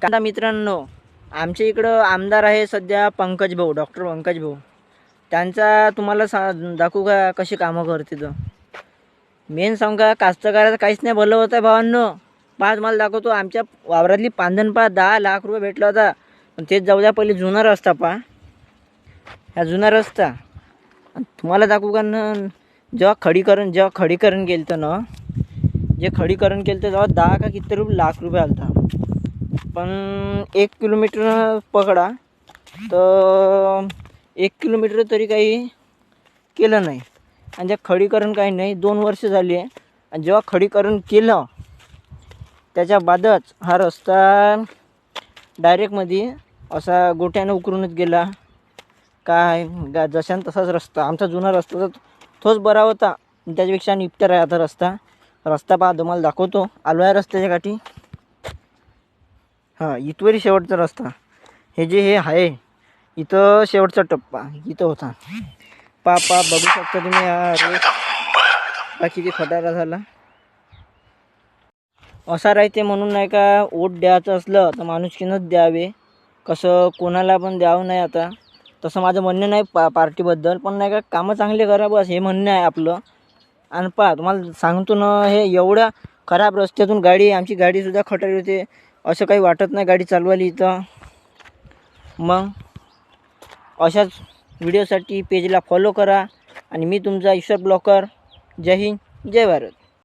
कांदा मित्रांनो, आमच्या इकडं आमदार आहे सध्या पंकज भाऊ, डॉक्टर पंकज भाऊ. त्यांचा तुम्हाला दाखवू का कशी कामं करते. तर मेन सांगू का, कास्तकाराचं काहीच नाही भलं होतं आहे भावांनो. पाच मला दाखवतो. आमच्या वावरातली पांधन 10 लाख रुपये भेटला होता. पण तेच जाऊ द्या, पहिले जुना रस्ता ह्या जुना रस्ता. तुम्हाला दाखवू का जेव्हा खडीकरण केलं तर जे खडीकरण केलं तर जेव्हा 10 का किती लाख रुपये आलता. पण 1 किलोमीटर पकडा तर 1 किलोमीटर तरी काही केलं नाही. आणि जे खडीकरण काही नाही, 2 वर्ष झाली आहे. आणि जेव्हा खडीकरण केलं त्याच्या बादच हा रस्ता डायरेक्टमध्ये असा गोट्यानं उकरूनच गेला. काय जशान तसाच रस्ता, आमचा जुना रस्ता तर तोच बरा होता. त्याच्यापेक्षा निपटर आहे आता रस्ता पहा, तुम्हाला दाखवतो. आलो आहे रस्त्याच्या काठी. हां, इथवरी शेवटचा रस्ता. हे आहे इथं शेवटचा टप्पा इथं होता. पा बघू शकता तुम्ही. हा किती खटारा झाला. असा राहते म्हणून नाही का, वोट द्यायचं असलं तर माणुसकीनंच द्यावे. कसं कोणाला पण द्यावं नाही. आता तसं माझं म्हणणं नाही पार्टीबद्दल, पण नाही का, कामं चांगले करा बस, हे म्हणणं आहे आपलं. आणि पहा, तुम्हाला सांगतो ना, हे एवढ्या खराब रस्त्यातून आमची गाडीसुद्धा खटारी होते. असं काही वाटत नाही गाडी चालवायला इथं. मग अशाच व्हिडिओसाठी पेजला फॉलो करा. आणि मी तुमचा ईश्वर ब्लॉकर. जय हिंद, जय भारत.